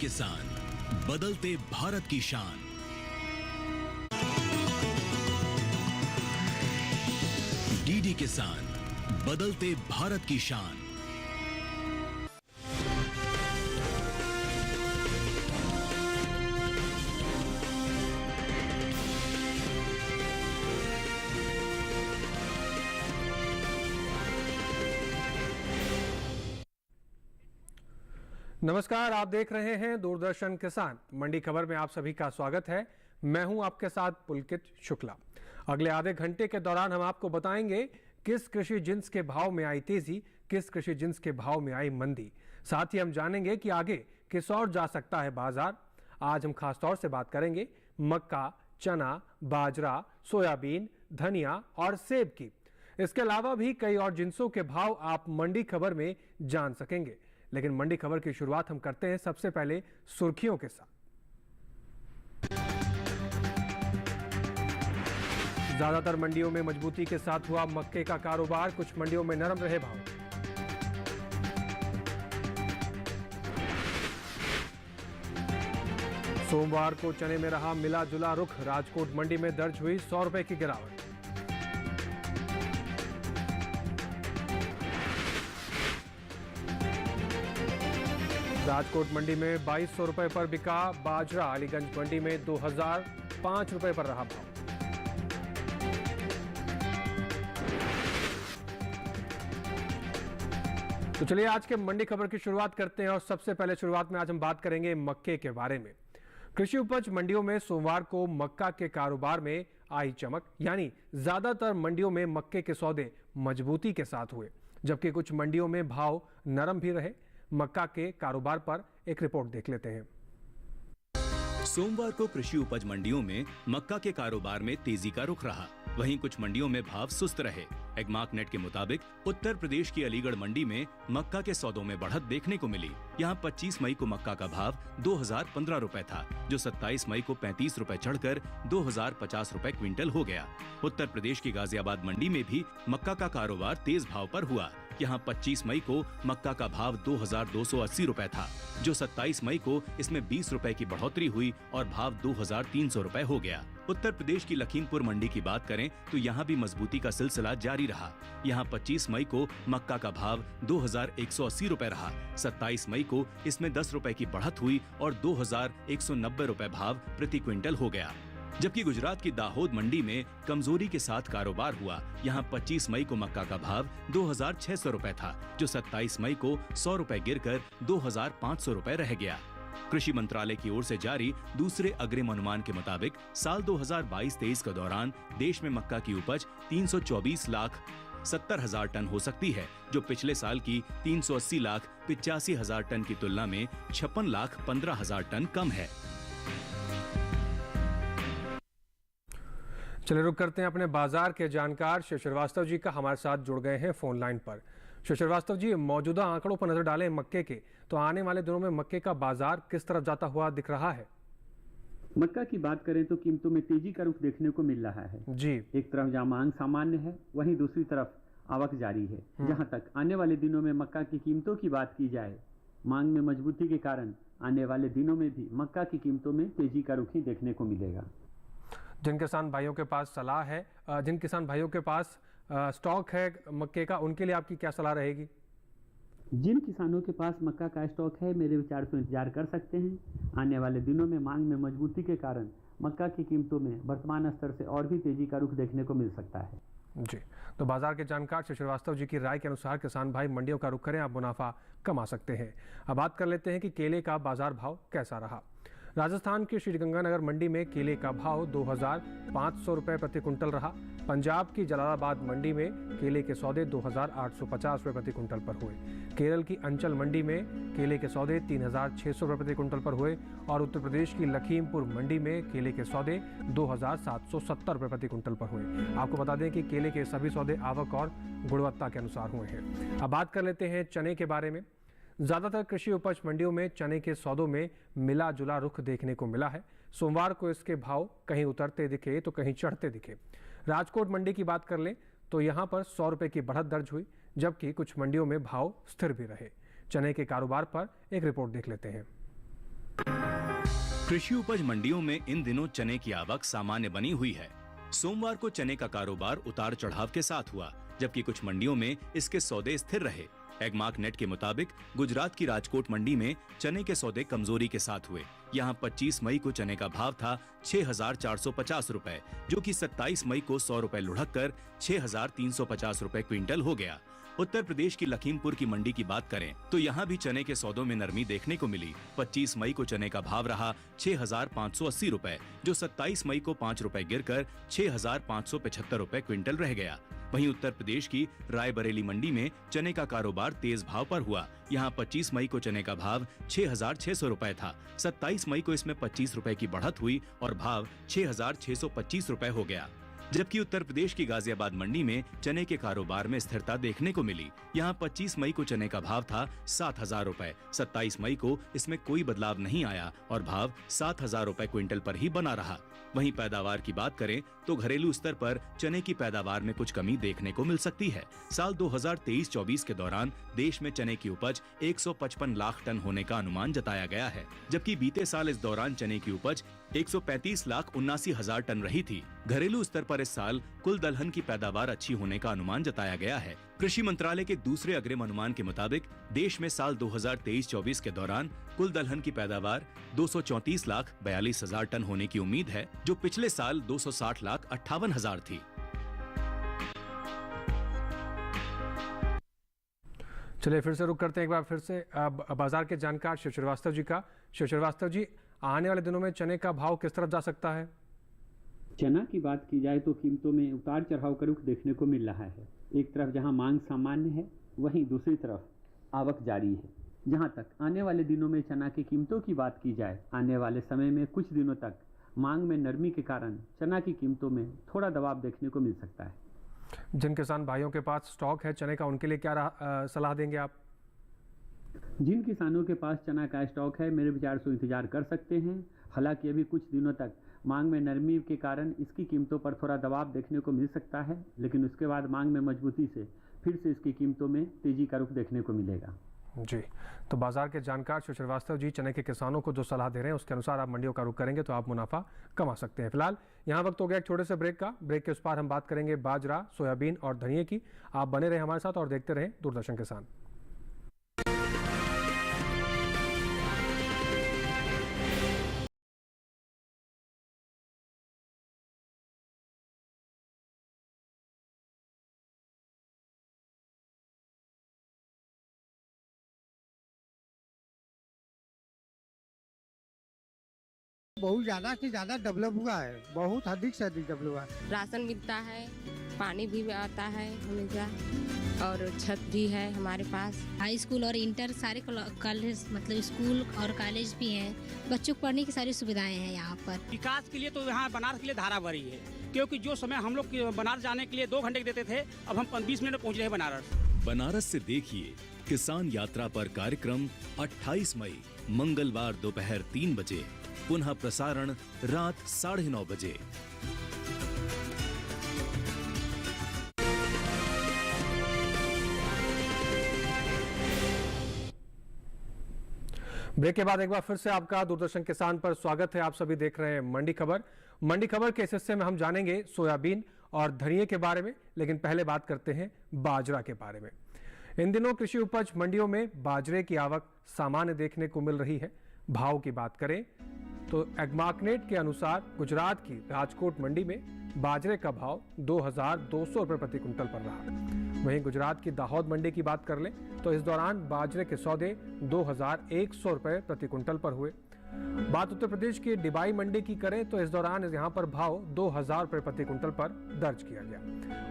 किसान, बदलते भारत की शान। डीडी किसान, बदलते भारत की शान। नमस्कार, आप देख रहे हैं दूरदर्शन किसान। मंडी खबर में आप सभी का स्वागत है। मैं हूं आपके साथ पुलकित शुक्ला। अगले आधे घंटे के दौरान हम आपको बताएंगे किस कृषि जिन्स के भाव में आई तेजी, किस कृषि जिन्स के भाव में आई मंदी। साथ ही हम जानेंगे कि आगे किस ओर जा सकता है बाजार। आज हम खास तौर से बात करेंगे मक्का, चना, बाजरा, सोयाबीन, धनिया और सेब की। इसके अलावा भी कई और जिन्सों के भाव आप मंडी खबर में जान सकेंगे। लेकिन मंडी खबर की शुरुआत हम करते हैं सबसे पहले सुर्खियों के साथ। ज्यादातर मंडियों में मजबूती के साथ हुआ मक्के का कारोबार, कुछ मंडियों में नरम रहे भाव। सोमवार को चने में रहा मिला जुला रुख, राजकोट मंडी में दर्ज हुई 100 रुपए की गिरावट। राजकोट मंडी में 2200 रुपए पर बिका बाजरा, अलीगंज मंडी में 2005 रुपए पर रहा भाव। तो चलिए आज के मंडी खबर की शुरुआत करते हैं और सबसे पहले शुरुआत में आज हम बात करेंगे मक्के के बारे में। कृषि उपज मंडियों में सोमवार को मक्का के कारोबार में आई चमक, यानी ज्यादातर मंडियों में मक्के के सौदे मजबूती के साथ हुए, जबकि कुछ मंडियों में भाव नरम भी रहे। मक्का के कारोबार पर एक रिपोर्ट देख लेते हैं। सोमवार को कृषि उपज मंडियों में मक्का के कारोबार में तेजी का रुख रहा। वहीं कुछ मंडियों में भाव सुस्त रहे। एग्मार्क नेट के मुताबिक उत्तर प्रदेश की अलीगढ़ मंडी में मक्का के सौदों में बढ़त देखने को मिली। यहां 25 मई को मक्का का भाव 2015 रुपए था, जो 27 मई को 35 रुपए चढ़कर 2050 रुपए क्विंटल हो गया। उत्तर प्रदेश की गाजियाबाद मंडी में भी मक्का का कारोबार तेज भाव पर हुआ। यहाँ 25 मई को मक्का का भाव 2280 रुपए था, जो 27 मई को इसमें 20 रुपए की बढ़ोतरी हुई और भाव 2300 रुपए हो गया। उत्तर प्रदेश की लखीमपुर मंडी की बात करें तो यहाँ भी मजबूती का सिलसिला जारी रहा। यहाँ 25 मई को मक्का का भाव 2180 रुपए रहा। 27 मई को इसमें 10 रुपए की बढ़त हुई और 2190 रुपए भाव प्रति क्विंटल हो गया। जबकि गुजरात की दाहोद मंडी में कमजोरी के साथ कारोबार हुआ। यहाँ 25 मई को मक्का का भाव 2600 रुपए था, जो 27 मई को 100 रुपए गिरकर 2500 रुपए रह गया। कृषि मंत्रालय की ओर से जारी दूसरे अग्रिम अनुमान के मुताबिक साल 2022-23 के दौरान देश में मक्का की उपज 324,70,000 टन हो सकती है, जो पिछले साल की 380,85,000 टन की तुलना में 56,15,000 टन कम है। चलिए रुक करते हैं अपने बाजार के जानकार शिव श्रीवास्तव जी का, हमारे साथ जुड़ गए हैं फोन लाइन पर। शिव श्रीवास्तव जी, मौजूदा आंकड़ों पर नजर डालें मक्के के, तो आने वाले दिनों में मक्के का बाजार किस तरफ जाता हुआ दिख रहा है? मक्का की बात करें तो कीमतों में तेजी का रुख देखने को मिल रहा है जी। एक तरफ जहां मांग सामान्य है, वहीं दूसरी तरफ आवक जारी है। जहां तक आने वाले दिनों में मक्का की कीमतों की बात की जाए, मांग में मजबूती के कारण आने वाले दिनों में भी मक्का की कीमतों में तेजी का रुख ही देखने को मिलेगा। जिन किसान भाइयों के पास सलाह है, जिन किसान भाइयों के पास स्टॉक है मक्के का, उनके लिए आपकी क्या सलाह रहेगी? जिन किसानों के पास मक्का का स्टॉक है, मेरे विचार से इंतजार कर सकते हैं। आने वाले दिनों में मांग में मजबूती के कारण मक्का की कीमतों में वर्तमान स्तर से और भी तेजी का रुख देखने को मिल सकता है। जी, तो बाजार के जानकार शिव श्रीवास्तव जी की राय के अनुसार किसान भाई मंडियों का रुख करें, आप मुनाफा कमा सकते हैं। अब बात कर लेते हैं कि केले का बाजार भाव कैसा रहा। राजस्थान की श्रीगंगानगर मंडी में केले का भाव 2500 रुपए प्रति कुंटल रहा। पंजाब की जलालाबाद मंडी में केले के सौदे 2850 रुपए प्रति कुंटल पर हुए। केरल की अंचल मंडी में केले के सौदे 3600 रुपए प्रति कुंटल पर हुए और उत्तर प्रदेश की लखीमपुर मंडी में केले के सौदे 2770 रुपए प्रति कुंटल पर हुए। आपको बता दें कि केले के सभी सौदे आवक और गुणवत्ता के अनुसार हुए हैं। अब बात कर लेते हैं चने के बारे में। ज्यादातर कृषि उपज मंडियों में चने के सौदों में मिला जुला रुख देखने को मिला है। सोमवार को इसके भाव कहीं उतरते दिखे तो कहीं चढ़ते दिखे। राजकोट मंडी की बात कर लें तो यहां पर 100 रुपए की बढ़त दर्ज हुई, जबकि कुछ मंडियों में भाव स्थिर भी रहे। चने के कारोबार पर एक रिपोर्ट देख लेते हैं। कृषि उपज मंडियों में इन दिनों चने की आवक सामान्य बनी हुई है। सोमवार को चने का कारोबार उतार चढ़ाव के साथ हुआ, जबकि कुछ मंडियों में इसके सौदे स्थिर रहे। एगमार्क नेट के मुताबिक गुजरात की राजकोट मंडी में चने के सौदे कमजोरी के साथ हुए। यहां 25 मई को चने का भाव था 6,450 रुपए, जो कि 27 मई को 100 रुपए लुढ़क कर 6,350 रुपए क्विंटल हो गया। उत्तर प्रदेश की लखीमपुर की मंडी की बात करें तो यहाँ भी चने के सौदों में नरमी देखने को मिली। 25 मई को चने का भाव रहा 6,580 रुपए, जो 27 मई को 5 रुपए गिरकर 6,575 रुपए क्विंटल रह गया। वहीं उत्तर प्रदेश की रायबरेली मंडी में चने का कारोबार तेज भाव पर हुआ। यहाँ 25 मई को चने का भाव 6,600 रुपए था। 27 मई को इसमें 25 रुपए की बढ़त हुई और भाव 6,625 रुपए हो गया। जबकि उत्तर प्रदेश की गाजियाबाद मंडी में चने के कारोबार में स्थिरता देखने को मिली। यहाँ 25 मई को चने का भाव था 7,000 रुपए। 27 मई को इसमें कोई बदलाव नहीं आया और भाव 7,000 रुपए क्विंटल पर ही बना रहा। वहीं पैदावार की बात करें तो घरेलू स्तर पर चने की पैदावार में कुछ कमी देखने को मिल सकती है। साल 2023-24 के दौरान देश में चने की उपज 155 लाख टन होने का अनुमान जताया गया है, जबकि बीते साल इस दौरान चने की उपज 135,79,000 टन रही थी। घरेलू स्तर पर इस साल कुल दलहन की पैदावार अच्छी होने का अनुमान जताया गया है। कृषि मंत्रालय के दूसरे अग्रिम अनुमान के मुताबिक देश में साल 2023-24 के दौरान कुल दलहन की पैदावार 234,42,000 टन होने की उम्मीद है, जो पिछले साल 260,58,000 थी। चलिए फिर से रुक करते हैं एक बार फिर से बाजार के जानकार शिव श्रीवास्तव जी का। शिव श्रीवास्तव जी, आने वाले दिनों में चने का भाव किस तरफ जा सकता है? चना की बात की जाए तो कीमतों में उतार चढ़ाव का रुख देखने को मिल रहा है। एक तरफ जहां मांग सामान्य है, वहीं दूसरी तरफ आवक जारी है। जहां तक आने वाले दिनों में चना की कीमतों की बात की जाए, आने वाले समय में कुछ दिनों तक मांग में नरमी के कारण चना की कीमतों में थोड़ा दबाव देखने को मिल सकता है। जिन किसान भाइयों के पास स्टॉक है चने का, उनके लिए क्या सलाह देंगे आप? जिन किसानों के पास चना का स्टॉक है, मेरे विचार से इंतजार कर सकते हैं। हालांकि अभी कुछ दिनों तक मांग में नरमी के कारण इसकी कीमतों पर थोड़ा दबाव देखने को मिल सकता है, लेकिन उसके बाद मांग में मजबूती से फिर से इसकी कीमतों में तेजी का रुख देखने को मिलेगा। जी, तो बाजार के जानकार शिव श्रीवास्तव जी चने के किसानों को जो सलाह दे रहे हैं उसके अनुसार आप मंडियों का रुख करेंगे तो आप मुनाफा कमा सकते हैं। फिलहाल यहाँ वक्त हो गया एक छोटे से ब्रेक का। ब्रेक के उस पार हम बात करेंगे बाजरा, सोयाबीन और धनिये की। आप बने रहे हमारे साथ और देखते रहें दूरदर्शन किसान। बहुत ज़्यादा से ज़्यादा डेवलप हुआ है, बहुत अधिक से अधिक डेवलप हुआ है। राशन मिलता है, पानी भी आता है हमेशा, और छत भी है हमारे पास। हाई स्कूल और इंटर सारे कॉलेज, मतलब स्कूल और कॉलेज भी हैं। बच्चों को पढ़ने की सारी सुविधाएं हैं यहाँ पर। विकास के लिए तो यहाँ बनारस के लिए धारा भरी है, क्योंकि जो समय हम लोग बनारस जाने के लिए 2 घंटे देते थे, अब हम 20 मिनट में पहुँच रहे हैं बनारस। बनारस से देखिए किसान यात्रा पर कार्यक्रम 28 मई मंगलवार दोपहर 3 बजे, पुनः प्रसारण रात 9:30 बजे। ब्रेक के बाद एक बार फिर से आपका दूरदर्शन किसान पर स्वागत है। आप सभी देख रहे हैं मंडी खबर। मंडी खबर के इस हिस्से में हम जानेंगे सोयाबीन और धनिये के बारे में, लेकिन पहले बात करते हैं बाजरा के बारे में। इन दिनों कृषि उपज मंडियों में बाजरे की आवक सामान्य देखने को मिल रही है। भाव की बात करें तो एगमार्कनेट के अनुसार गुजरात की राजकोट मंडी में बाजरे का भाव 2,200 रुपये प्रति कुंटल पर रहा। वहीं गुजरात की दाहोद मंडी की बात कर लें तो इस दौरान बाजरे के सौदे 2,100 रुपये प्रति कुंटल पर हुए। बात उत्तर प्रदेश की डिबाई मंडी की करें तो इस दौरान यहाँ पर भाव 2,000 रुपये प्रति कुंटल पर दर्ज किया गया।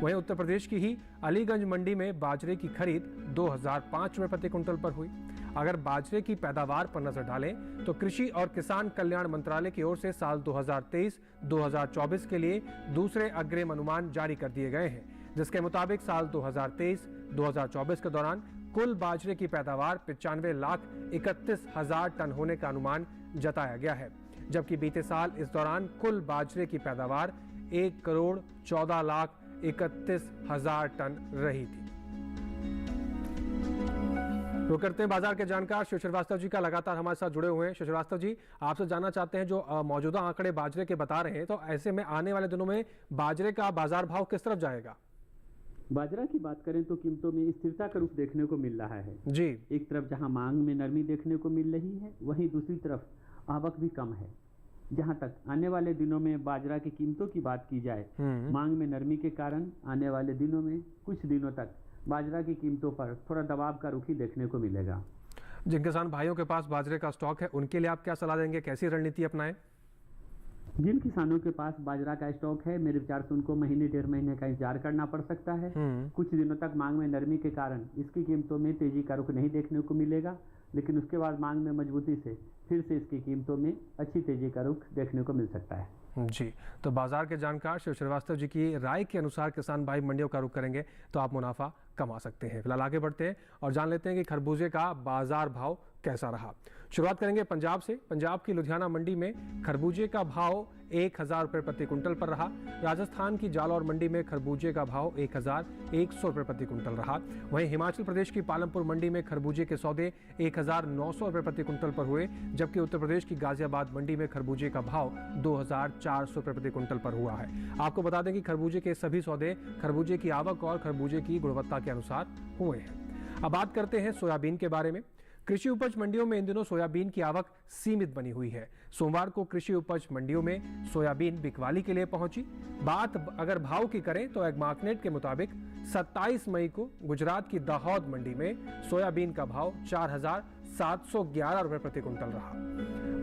वहीं उत्तर प्रदेश की ही अलीगंज मंडी में बाजरे की खरीद 2,005 रुपये प्रति कुंटल पर हुई। अगर बाजरे की पैदावार पर नजर डालें तो कृषि और किसान कल्याण मंत्रालय की ओर से साल 2023-2024 के लिए दूसरे अग्रिम अनुमान जारी कर दिए गए हैं, जिसके मुताबिक साल 2023-2024 के दौरान कुल बाजरे की पैदावार 95,31,000 टन होने का अनुमान जताया गया है, जबकि बीते साल इस दौरान कुल बाजरे की पैदावार 1,14,31,000 टन रही थी। रुक करते हैं बाजार के जानकार शिव श्रीवास्तव जी का लगातार हमारे साथ जुड़े हुए हैं। शिव श्रीवास्तव जी, आपसे जानना चाहते हैं, जो मौजूदा आंकड़े बाजरे के बता रहे हैं, तो ऐसे में आने वाले दिनों में बाजरे का बाजार भाव किस तरफ जाएगा? बाजरा की बात करें तो कीमतों में स्थिरता का रुख देखने को मिल रहा है जी। एक तरफ जहां मांग में नरमी देखने को मिल रही है, वहीं दूसरी तरफ आवक भी कम है। जहां तक आने वाले दिनों में बाजरा की कीमतों की बात की जाए, मांग में नरमी के कारण आने वाले दिनों में कुछ दिनों तक बाजरा की कीमतों पर थोड़ा दबाव का रुख ही देखने को मिलेगा। जिन किसान भाइयों के पास बाजरे का स्टॉक है, उनके लिए आप क्या सलाह देंगे, कैसी रणनीति अपनाएं? जिन किसानों के पास बाजरा का स्टॉक है, मेरे विचार से उनको महीने 1.5 महीने का इंतजार करना पड़ सकता है। कुछ दिनों तक मांग में नरमी के कारण इसकी कीमतों में तेजी का रुख नहीं देखने को मिलेगा, लेकिन उसके बाद मांग में मजबूती से फिर से इसकी कीमतों में अच्छी तेजी का रुख देखने को मिल सकता है। जी, तो बाजार के जानकार शिव श्रीवास्तव जी की राय के अनुसार किसान भाई मंडियों का रुख करेंगे तो आप मुनाफा कमा सकते हैं। फिलहाल आगे बढ़ते हैं और जान लेते हैं कि खरबूजे का बाजार भाव कैसा रहा। शुरुआत करेंगे पंजाब से। पंजाब की लुधियाना मंडी में खरबूजे का भाव 1000 रुपये प्रति कुंटल पर रहा। राजस्थान की जालौर मंडी में खरबूजे का भाव 1100 रुपये प्रति कुंटल रहा। वहीं हिमाचल प्रदेश की पालमपुर मंडी में खरबूजे के सौदे 1900 रुपये प्रति कुंटल पर हुए, जबकि उत्तर प्रदेश की गाजियाबाद मंडी में खरबूजे का भाव 2400 रुपये प्रति कुंटल पर हुआ है। आपको बता दें कि खरबूजे के सभी सौदे खरबूजे की आवक और खरबूजे की गुणवत्ता के अनुसार हुए हैं। अब बात करते हैं सोयाबीन के बारे में। कृषि उपज मंडियों में इन दिनों सोयाबीन की आवक सीमित बनी हुई है। सोमवार को कृषि उपज मंडियों में सोयाबीन बिकवाली के लिए पहुंची। बात अगर भाव की करें तो एग्मार्कनेट के मुताबिक 27 मई को गुजरात की दाहोद मंडी में सोयाबीन का भाव 4711 रुपये प्रति कुंटल रहा।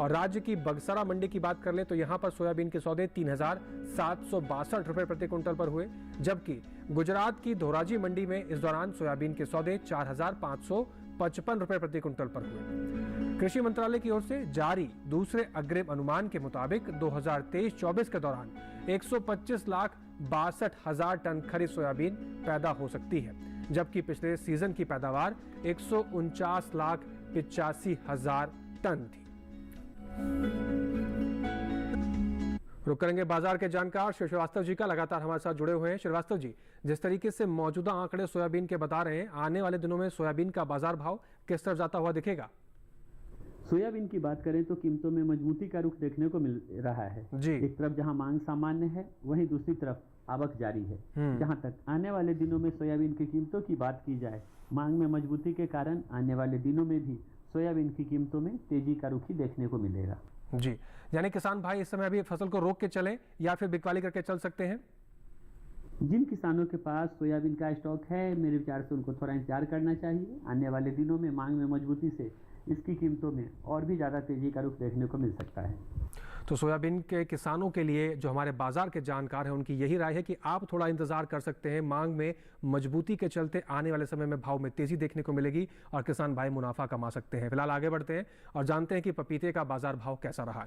और राज्य की बगसरा मंडी की बात कर ले तो यहां पर सोयाबीन के सौदे 3762 रुपये प्रति कुंटल पर हुए, जबकि गुजरात की धोराजी मंडी में इस दौरान सोयाबीन के सौदे 4555 रुपये प्रति कुंटल पर हुए। कृषि मंत्रालय की ओर से जारी दूसरे अग्रिम अनुमान के मुताबिक 2023-24 के दौरान 125,62,000 टन खरीफ सोयाबीन पैदा हो सकती है, जबकि पिछले सीजन की पैदावार 149,85,000 टन थी। रुक करेंगे बाजार के जानकार शिव श्रीवास्तव जी का लगातार हमारे साथ जुड़े हुए हैं। श्रीवास्तव जी, जिस तरीके से मौजूदा आंकड़े सोयाबीन के बता रहे हैं, आने वाले दिनों में सोयाबीन का बाजार भाव किस तरफ जाता हुआ दिखेगा? सोयाबीन की बात करें तो कीमतों में मजबूती का रुख देखने को मिल रहा है जी। एक तरफ जहां मांग सामान्य है, वहीं दूसरी तरफ आवक जारी है। जहां तक आने वाले दिनों में सोयाबीन की कीमतों की बात की जाए, मांग में मजबूती के कारण आने वाले दिनों में भी सोयाबीन की कीमतों में तेजी का रुख ही देखने को मिलेगा। जी, यानी किसान भाई इस समय अभी फसल को रोक के चलें या फिर बिकवाली करके चल सकते हैं? जिन किसानों के पास सोयाबीन का स्टॉक है, मेरे विचार से उनको थोड़ा इंतजार करना चाहिए। आने वाले दिनों में मांग में मजबूती से इसकी कीमतों में और भी ज़्यादा तेजी का रुख देखने को मिल सकता है। तो सोयाबीन के किसानों के लिए जो हमारे बाजार के जानकार हैं, उनकी यही राय है कि आप थोड़ा इंतजार कर सकते हैं। मांग में मजबूती के चलते आने वाले समय में भाव में तेजी देखने को मिलेगी और किसान भाई मुनाफा कमा सकते हैं। फिलहाल आगे बढ़ते हैं और जानते हैं कि पपीते का बाजार भाव कैसा रहा।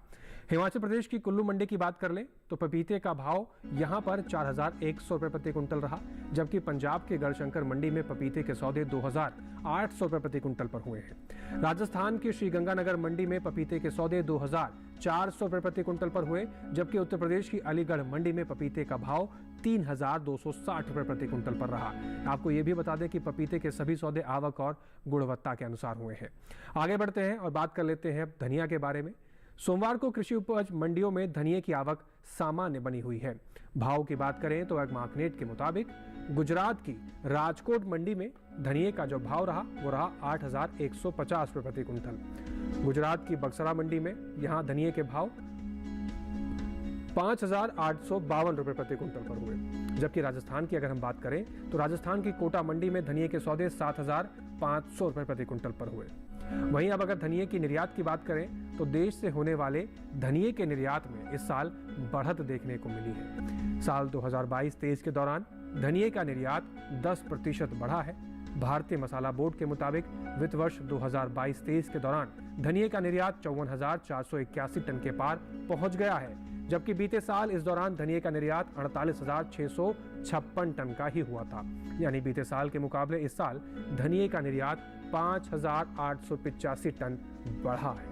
हिमाचल प्रदेश की कुल्लू मंडी की बात कर लें तो पपीते का भाव यहाँ पर 4100 रुपये प्रति कुंटल रहा, जबकि पंजाब के गढ़शंकर मंडी में पपीते के सौदे 2800 रुपये प्रति कुंटल पर हुए हैं। राजस्थान की श्रीगंगानगर मंडी में पपीते के सौदे 2400 रुपये प्रति कुंटल पर हुए, जबकि उत्तर प्रदेश की अलीगढ़ मंडी में पपीते का भाव 3260 रुपये प्रति कुंटल पर रहा। आपको ये भी बता दें कि पपीते के सभी सौदे आवक और गुणवत्ता के अनुसार हुए हैं। आगे बढ़ते हैं और बात कर लेते हैं धनिया के बारे में। सोमवार को कृषि उपज मंडियों में धनिये की आवक सामान्य बनी हुई है। भाव की बात करें तो एग्मार्कनेट के मुताबिक गुजरात की राजकोट मंडी में धनिये का जो भाव रहा वो रहा 8150 रुपये प्रति कुंटल। गुजरात की बगसरा मंडी में यहाँ धनिये के भाव 5852 रुपये प्रति कुंटल पर हुए, जबकि राजस्थान की अगर हम बात करें तो राजस्थान की कोटा मंडी में धनिये के सौदे 7500 रुपये प्रति कुंटल पर हुए। वहीं अब अगर धनिये की निर्यात की बात करें तो देश से होने वाले धनिये के निर्यात में इस साल बढ़त देखने को मिली है। साल 2022-23 के दौरान धनिये का निर्यात 10% बढ़ा है। भारतीय मसाला बोर्ड के मुताबिक वित्त वर्ष 2022-23 के दौरान धनिये का निर्यात 54,481 टन के पार पहुंच गया है, जबकि बीते साल इस दौरान धनिये का निर्यात 48,656 टन का ही हुआ था। यानी बीते साल के मुकाबले इस साल धनिये का निर्यात 5,885 टन बढ़ा है।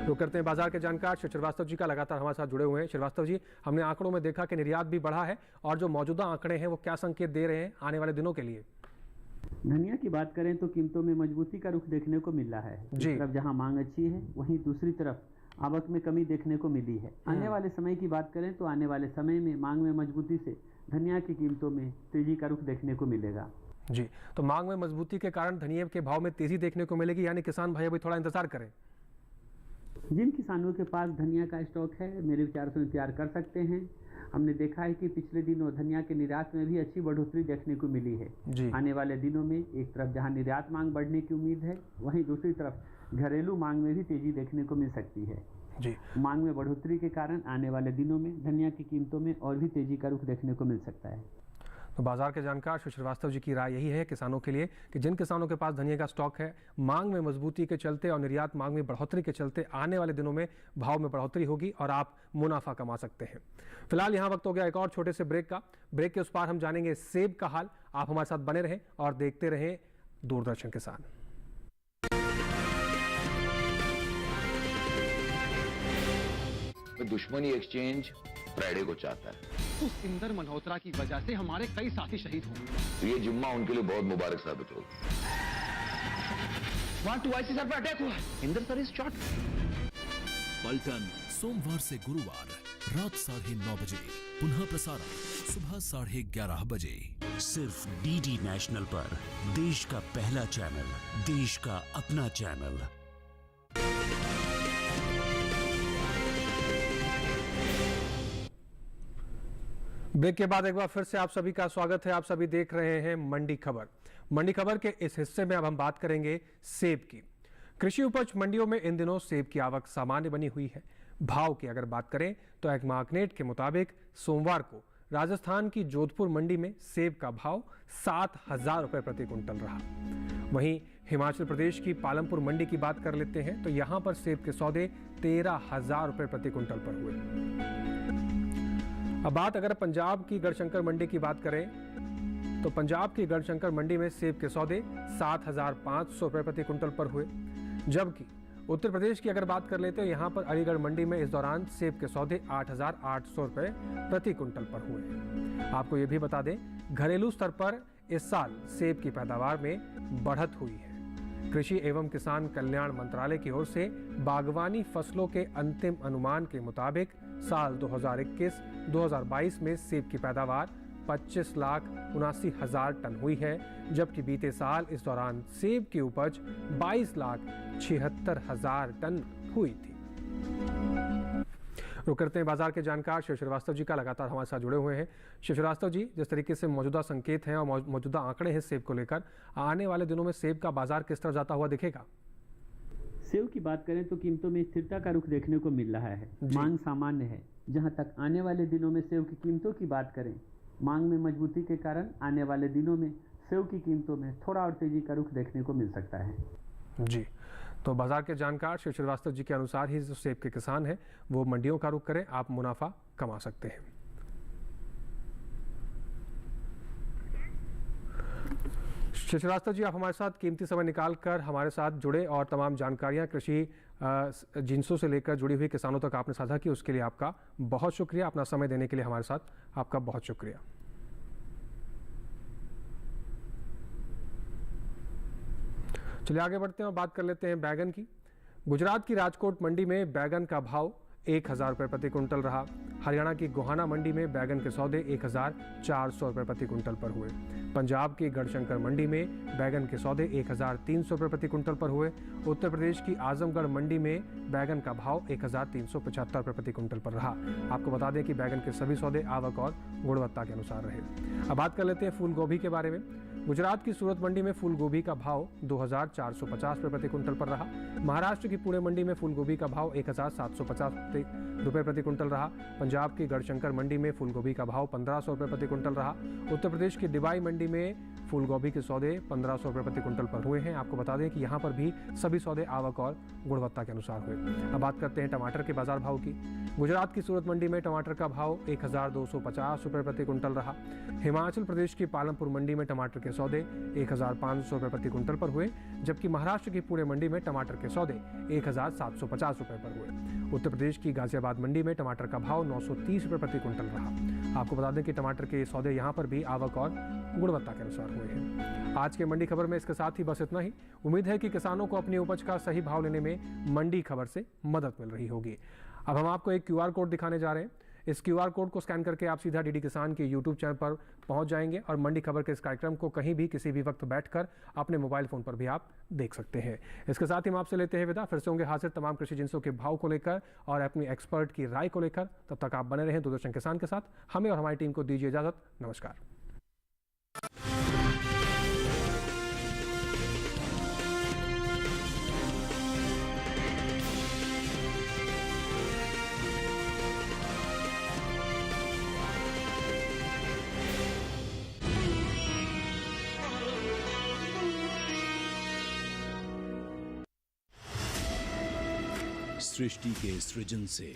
तो करते हैं बाजार के जानकार शिव श्रीवास्तव जी का लगातार हमारे साथ जुड़े हुए हैं। श्रीवास्तव जी, हमने आंकड़ों में देखा कि निर्यात भी बढ़ा है और जो मौजूदा आंकड़े हैं वो क्या संकेत दे रहे हैं आने वाले दिनों के लिए? धनिया की बात करें तो कीमतों में मजबूती का रुख देखने को मिल रहा है। जी। एक तरफ जहां मांग अच्छी है, वहीं दूसरी तरफ आवक में कमी देखने को मिली है। आने वाले समय की बात करें तो आने वाले समय में मांग में मजबूती से धनिया की कीमतों में तेजी का रुख देखने को मिलेगा। जी, तो मांग में मजबूती के कारण धनिया के भाव में तेजी देखने को मिलेगी, यानी किसान भाई अभी थोड़ा इंतजार करें। जिन किसानों के पास धनिया का स्टॉक है, मेरे विचार से इंतजार कर सकते हैं। हमने देखा है कि पिछले दिनों धनिया के निर्यात में भी अच्छी बढ़ोतरी देखने को मिली है। जी। आने वाले दिनों में एक तरफ जहां निर्यात मांग बढ़ने की उम्मीद है, वहीं दूसरी तरफ घरेलू मांग में भी तेजी देखने को मिल सकती है। जी, मांग में बढ़ोतरी के कारण आने वाले दिनों में धनिया की कीमतों में और भी तेजी का रुख देखने को मिल सकता है। तो बाजार के जानकार श्री श्रीवास्तव जी की राय यही है किसानों के लिए कि जिन किसानों के पास धनिया का स्टॉक है, मांग में मजबूती के चलते और निर्यात मांग में बढ़ोतरी के चलते आने वाले दिनों में भाव में बढ़ोतरी होगी और आप मुनाफा कमा सकते हैं। फिलहाल यहाँ वक्त हो गया एक और छोटे से ब्रेक का। ब्रेक के उस पार हम जानेंगे सेब का हाल। आप हमारे साथ बने रहें और देखते रहें दूरदर्शन किसान। दुश्मनी एक्सचेंज फ्राइडे को चाहता है। उस इंदर मल्होत्रा की वजह से हमारे कई साथी शहीद हुए। तो ये जुम्मा उनके लिए बहुत मुबारक साबित होगा। वहां 2 IC सर पर अटैक हुआ है। Inder sir is shot. पलटन सोमवार से गुरुवार रात 9:30 बजे, पुनः प्रसारण सुबह 11:30 बजे, सिर्फ DD नेशनल पर। देश का पहला चैनल, देश का अपना चैनल। ब्रेक के बाद एक बार फिर से आप सभी का स्वागत है। आप सभी देख रहे हैं मंडी खबर। मंडी खबर के इस हिस्से में अब हम बात करेंगे सेब की। कृषि उपज मंडियों में इन दिनों सेब की आवक सामान्य बनी हुई है। भाव की अगर बात करें तो एक मार्कनेट के मुताबिक सोमवार को राजस्थान की जोधपुर मंडी में सेब का भाव 7,000 रुपये प्रति कुंटल रहा। वहीं हिमाचल प्रदेश की पालमपुर मंडी की बात कर लेते हैं तो यहां पर सेब के सौदे 13,000 रुपये प्रति कुंटल पर हुए। अब बात अगर पंजाब की गढ़शंकर मंडी की बात करें तो पंजाब की गढ़शंकर मंडी में सेब के सौदे 7,500 रुपये प्रति कुंटल पर हुए। जबकि उत्तर प्रदेश की अगर बात कर लेते हैं यहाँ पर अलीगढ़ मंडी में इस दौरान सेब के सौदे 8,800 रुपये प्रति कुंटल पर हुए। आपको ये भी बता दें, घरेलू स्तर पर इस साल सेब की पैदावार में बढ़त हुई है। कृषि एवं किसान कल्याण मंत्रालय की ओर से बागवानी फसलों के अंतिम अनुमान के मुताबिक साल 2021-2022 में सेब की पैदावार 25,79,000 टन हुई है, जबकि बीते साल इस दौरान सेब की उपज 22,76,000 टन हुई थी। रुक करते हैं बाजार के जानकार शिव श्रीवास्तव जी का, लगातार हमारे साथ जुड़े हुए हैं। शिव श्रीवास्तव जी, जिस तरीके से मौजूदा संकेत हैं और मौजूदा आंकड़े हैं सेब को लेकर, आने वाले दिनों में सेब का बाजार किस तरह जाता हुआ दिखेगा? सेब की बात करें तो कीमतों में स्थिरता का रुख देखने को मिल रहा है। मांग सामान्य है। जहां तक आने वाले दिनों में सेब की कीमतों की बात करें, मांग में मजबूती के कारण आने वाले दिनों में सेब की कीमतों में थोड़ा और तेजी का रुख देखने को मिल सकता है। जी, तो बाजार के जानकार शिव श्रीवास्तव जी के अनुसार ही जो सेब के किसान हैं वो मंडियों का रुख करें, आप मुनाफा कमा सकते हैं। शिव श्रीवास्तव जी, आप हमारे साथ कीमती समय निकाल कर हमारे साथ जुड़े और तमाम जानकारियां कृषि जिनसों से लेकर जुड़ी हुई किसानों तक आपने साझा की, उसके लिए आपका बहुत शुक्रिया। अपना समय देने के लिए हमारे साथ आपका बहुत शुक्रिया। चलिए आगे बढ़ते हैं और बात कर लेते हैं बैगन की। गुजरात की राजकोट मंडी में बैगन का भाव 1,000 रुपये प्रति कुंटल रहा। हरियाणा की गोहाना मंडी में बैगन के सौदे 1,400 रुपये प्रति कुंटल पर हुए। पंजाब की गढ़शंकर मंडी में बैगन के सौदे 1,300 रुपये प्रति कुंटल पर हुए। उत्तर प्रदेश की आजमगढ़ मंडी में बैगन का भाव 1,375 रुपये प्रति कुंटल पर रहा। आपको बता दें कि बैगन के सभी सौदे आवक और गुणवत्ता के अनुसार रहे। अब बात कर लेते हैं फूल गोभी के बारे में। गुजरात की सूरत मंडी में फूल गोभी का भाव 2,450 रुपये प्रति कुंटल पर रहा। महाराष्ट्र की पुणे मंडी में फूल गोभी का भाव 1,750 रुपये प्रति कुंटल रहा। पंजाब की गढ़शंकर मंडी में फूल गोभी का भाव 1,500 रुपये प्रति कुंटल रहा। उत्तर प्रदेश की डिबाई मंडी में फूल गोभी के सौदे 1,500 रुपये प्रति कुंटल पर हुए हैं। आपको बता दें कि यहाँ पर भी सभी सौदे आवक और गुणवत्ता के अनुसार हुए। अब बात करते हैं टमाटर के बाजार भाव की। गुजरात की सूरत मंडी में टमाटर का भाव 1,250 रुपये प्रति कुंटल रहा। हिमाचल प्रदेश की पालमपुर मंडी में टमाटर के सौदे 1,500 रुपये प्रति कुंटल पर हुए, जबकि महाराष्ट्र की पुणे मंडी में टमाटर के सौदे 1,750 रुपये पर हुए। उत्तर प्रदेश की गाजियाबाद मंडी में टमाटर का भाव 930 रुपये प्रति कुंटल रहा। आपको बता दें कि टमाटर के सौदे यहाँ पर भी आवक और गुणवत्ता के अनुसार हुए हैं। आज के मंडी खबर में इसके साथ ही बस इतना ही। उम्मीद है कि किसानों को अपनी उपज का सही भाव लेने में मंडी खबर से मदद मिल रही होगी। अब हम आपको एक QR कोड दिखाने जा रहे हैं। इस QR कोड को स्कैन करके आप सीधा डीडी किसान के YouTube चैनल पर पहुंच जाएंगे और मंडी खबर के इस कार्यक्रम को कहीं भी किसी भी वक्त बैठकर अपने मोबाइल फ़ोन पर भी आप देख सकते हैं। इसके साथ ही हम आपसे लेते हैं विदा। फिर से होंगे हाजिर तमाम कृषि जिंसों के भाव को लेकर और अपनी एक्सपर्ट की राय को लेकर। तब तक आप बने रहें दूरदर्शन किसान के साथ। हमें और हमारी टीम को दीजिए इजाज़त। नमस्कार। सृष्टि के सृजन से